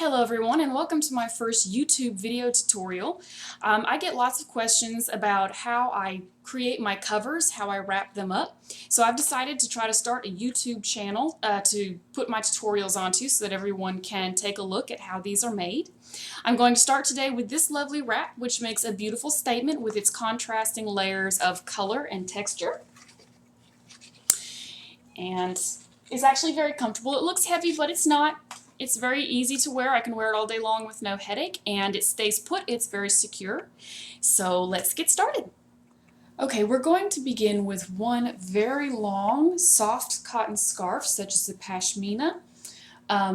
Hello everyone and welcome to my first YouTube video tutorial. I get lots of questions about how I create my covers, how I wrap them up. So I've decided to try to start a YouTube channel to put my tutorials onto so that everyone can take a look at how these are made. I'm going to start today with this lovely wrap, which makes a beautiful statement with its contrasting layers of color and texture. And is actually very comfortable. It looks heavy, but it's not. It's very easy to wear. I can wear it all day long with no headache, and it stays put. It's very secure. So let's get started. Okay, we're going to begin with one very long, soft cotton scarf, such as the pashmina.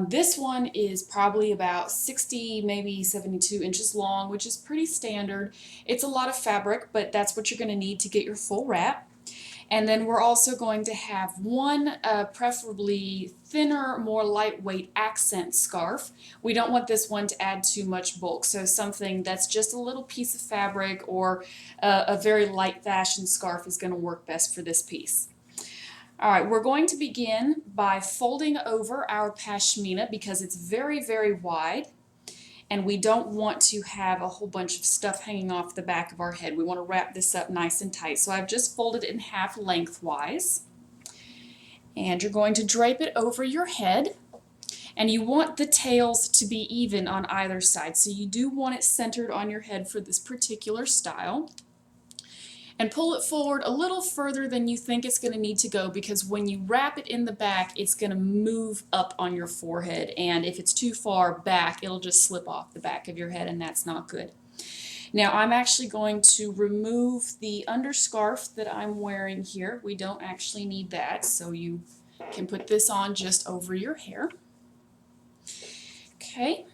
This one is probably about 60, maybe 72 inches long, which is pretty standard. It's a lot of fabric, but that's what you're going to need to get your full wrap. And then we're also going to have one preferably thinner, more lightweight accent scarf. We don't want this one to add too much bulk, so something that's just a little piece of fabric or a very light fashion scarf is going to work best for this piece. All right, we're going to begin by folding over our pashmina because it's very, very wide. And we don't want to have a whole bunch of stuff hanging off the back of our head. We want to wrap this up nice and tight. So I've just folded it in half lengthwise. And you're going to drape it over your head. And you want the tails to be even on either side. So you do want it centered on your head for this particular style. And pull it forward a little further than you think it's going to need to go, because when you wrap it in the back, it's going to move up on your forehead, and if it's too far back, it'll just slip off the back of your head, and that's not good. Now I'm actually going to remove the underscarf that I'm wearing here. We don't actually need that, so you can put this on just over your hair. Okay.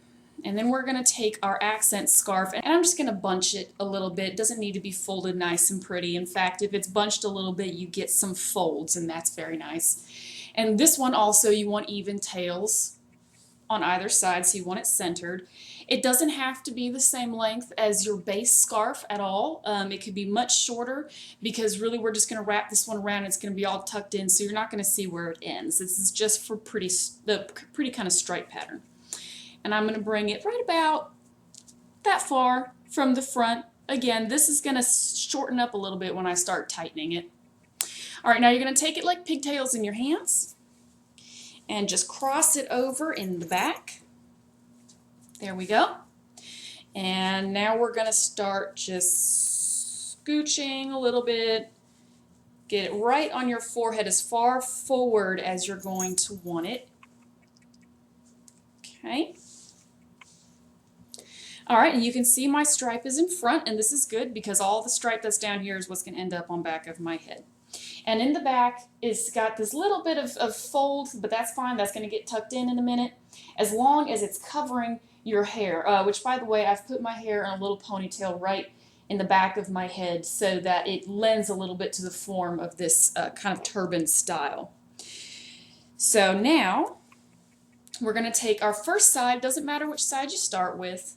And then we're going to take our accent scarf, and I'm just going to bunch it a little bit. It doesn't need to be folded nice and pretty. In fact, if it's bunched a little bit, you get some folds, and that's very nice. And this one also, you want even tails on either side, so you want it centered. It doesn't have to be the same length as your base scarf at all. It could be much shorter, because really we're just going to wrap this one around. It's going to be all tucked in, so you're not going to see where it ends. This is just for the pretty kind of stripe pattern. And I'm going to bring it right about that far from the front. Again, this is going to shorten up a little bit when I start tightening it. All right, now you're going to take it like pigtails in your hands and just cross it over in the back. There we go. And now we're going to start just scooching a little bit. Get it right on your forehead as far forward as you're going to want it. Okay. All right, and you can see my stripe is in front, and this is good because all the stripe that's down here is what's going to end up on the back of my head. And in the back, it's got this little bit of fold, but that's fine. That's going to get tucked in a minute, as long as it's covering your hair, which, by the way, I've put my hair in a little ponytail right in the back of my head so that it lends a little bit to the form of this kind of turban style. So now we're going to take our first side, doesn't matter which side you start with,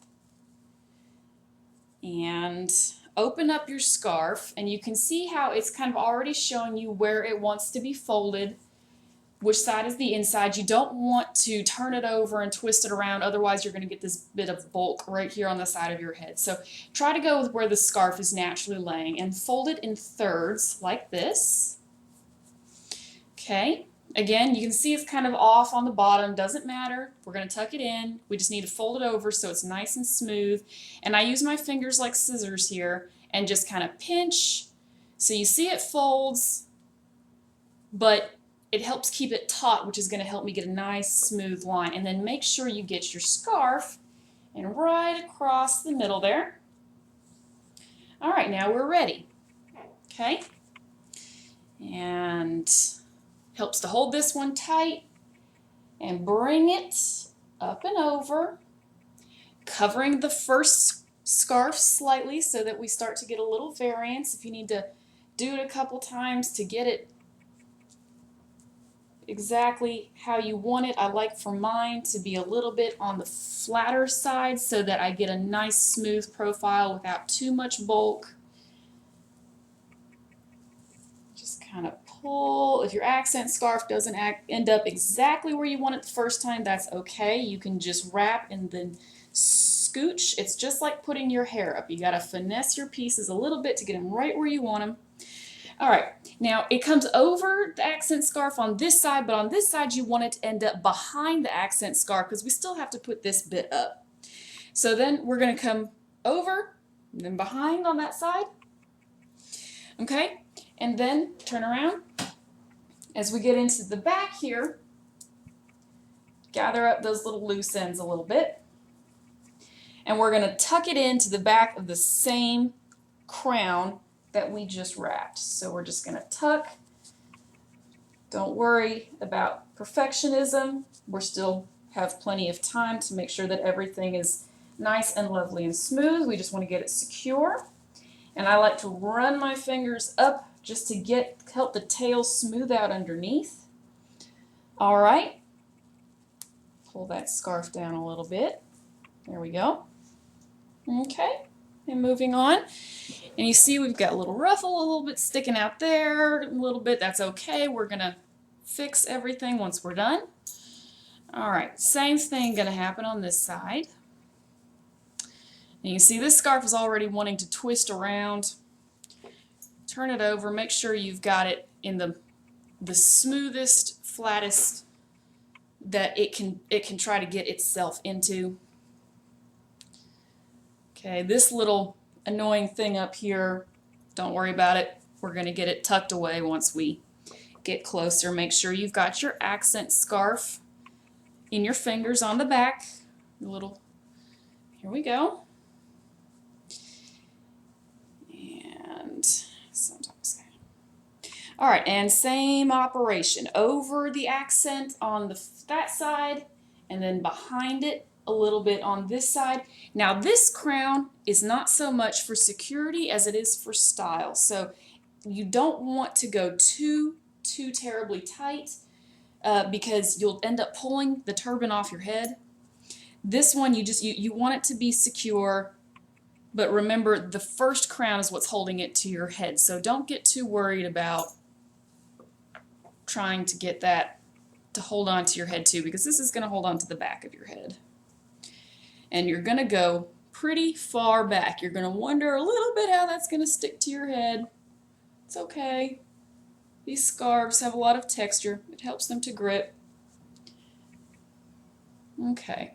and open up your scarf, and you can see how it's kind of already showing you where it wants to be folded, which side is the inside. You don't want to turn it over and twist it around, otherwise you're going to get this bit of bulk right here on the side of your head. So try to go with where the scarf is naturally laying and fold it in thirds like this. Okay. Again, you can see it's kind of off on the bottom. Doesn't matter. We're going to tuck it in. We just need to fold it over so it's nice and smooth. And I use my fingers like scissors here and just kind of pinch. So you see it folds, but it helps keep it taut, which is going to help me get a nice smooth line. And then make sure you get your scarf and right across the middle there. All right, now we're ready. Okay. And helps to hold this one tight and bring it up and over, covering the first scarf slightly so that we start to get a little variance. If you need to do it a couple times to get it exactly how you want it, I like for mine to be a little bit on the flatter side so that I get a nice smooth profile without too much bulk. Just kind of pull. If your accent scarf doesn't end up exactly where you want it the first time, that's okay. You can just wrap and then scooch. It's just like putting your hair up. You got to finesse your pieces a little bit to get them right where you want them. All right, now it comes over the accent scarf on this side, but on this side you want it to end up behind the accent scarf because we still have to put this bit up. So then we're going to come over and then behind on that side. Okay, and then turn around. As we get into the back here, gather up those little loose ends a little bit. And we're going to tuck it into the back of the same crown that we just wrapped. So we're just going to tuck. Don't worry about perfectionism. We still have plenty of time to make sure that everything is nice and lovely and smooth. We just want to get it secure. And I like to run my fingers up just to help the tail smooth out underneath. All right. Pull that scarf down a little bit. There we go. Okay. And moving on. And you see we've got a little ruffle a little bit sticking out there, a little bit. That's okay. We're going to fix everything once we're done. All right. Same thing going to happen on this side. And you see this scarf is already wanting to twist around. Turn it over. Make sure you've got it in the smoothest, flattest that it can try to get itself into. Okay, this little annoying thing up here, don't worry about it. We're going to get it tucked away once we get closer. Make sure you've got your accent scarf in your fingers on the back. Here we go. And sometimes. All right, and same operation. Over the accent on that side, and then behind it a little bit on this side. Now this crown is not so much for security as it is for style. So you don't want to go too terribly tight because you'll end up pulling the turban off your head. This one you want it to be secure, but remember the first crown is what's holding it to your head. So don't get too worried about trying to get that to hold on to your head too, because this is going to hold on to the back of your head. And you're going to go pretty far back. You're going to wonder a little bit how that's going to stick to your head. It's okay. These scarves have a lot of texture. It helps them to grip. Okay.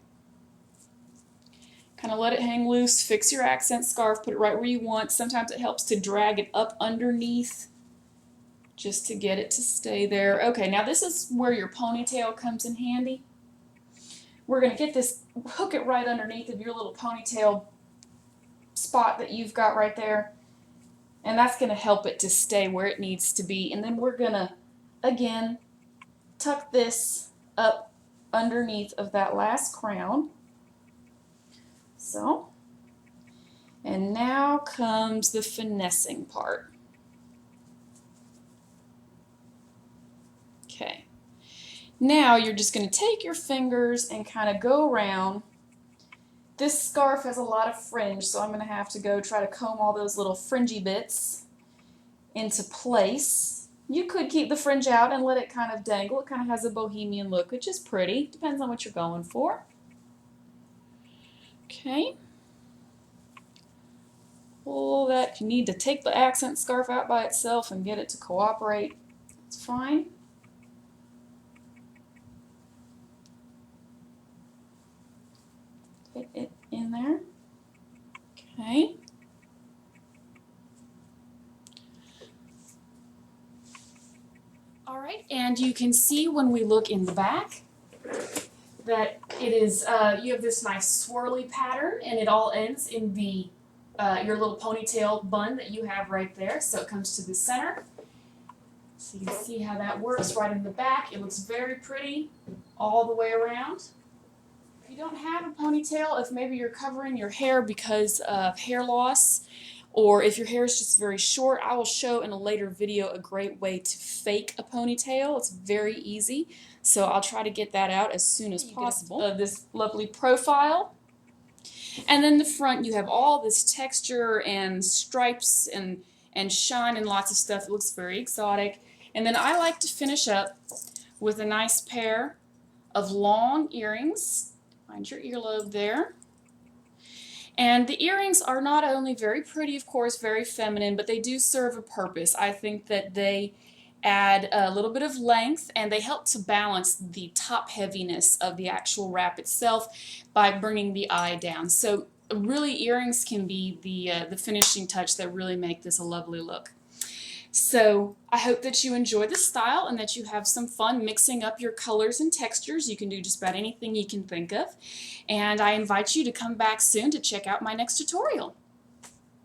Kind of let it hang loose. Fix your accent scarf. Put it right where you want. Sometimes it helps to drag it up underneath just to get it to stay there. Okay, now this is where your ponytail comes in handy. We're going to get this, hook it right underneath of your little ponytail spot that you've got right there. And that's going to help it to stay where it needs to be. And then we're going to, again, tuck this up underneath of that last crown. So, and now comes the finessing part. Okay. Now you're just going to take your fingers and kind of go around. This scarf has a lot of fringe, so I'm going to have to go try to comb all those little fringy bits into place. You could keep the fringe out and let it kind of dangle. It kind of has a bohemian look, which is pretty. Depends on what you're going for. Okay. Pull that. If you need to take the accent scarf out by itself and get it to cooperate, it's fine. Get it in there. Okay. All right, and you can see when we look in the back that it is, you have this nice swirly pattern, and it all ends in the your little ponytail bun that you have right there. So it comes to the center. So you can see how that works right in the back. It looks very pretty all the way around. If you don't have a ponytail, if maybe you're covering your hair because of hair loss, or if your hair is just very short, I will show in a later video a great way to fake a ponytail. It's very easy, so I'll try to get that out as soon as possible. This lovely profile. And then the front, you have all this texture and stripes and shine and lots of stuff. It looks very exotic. And then I like to finish up with a nice pair of long earrings. Find your earlobe there. And the earrings are not only very pretty, of course, very feminine, but they do serve a purpose. I think that they add a little bit of length and they help to balance the top heaviness of the actual wrap itself by bringing the eye down. So really earrings can be the finishing touch that really make this a lovely look. So I hope that you enjoy the style and that you have some fun mixing up your colors and textures. You can do just about anything you can think of. And I invite you to come back soon to check out my next tutorial.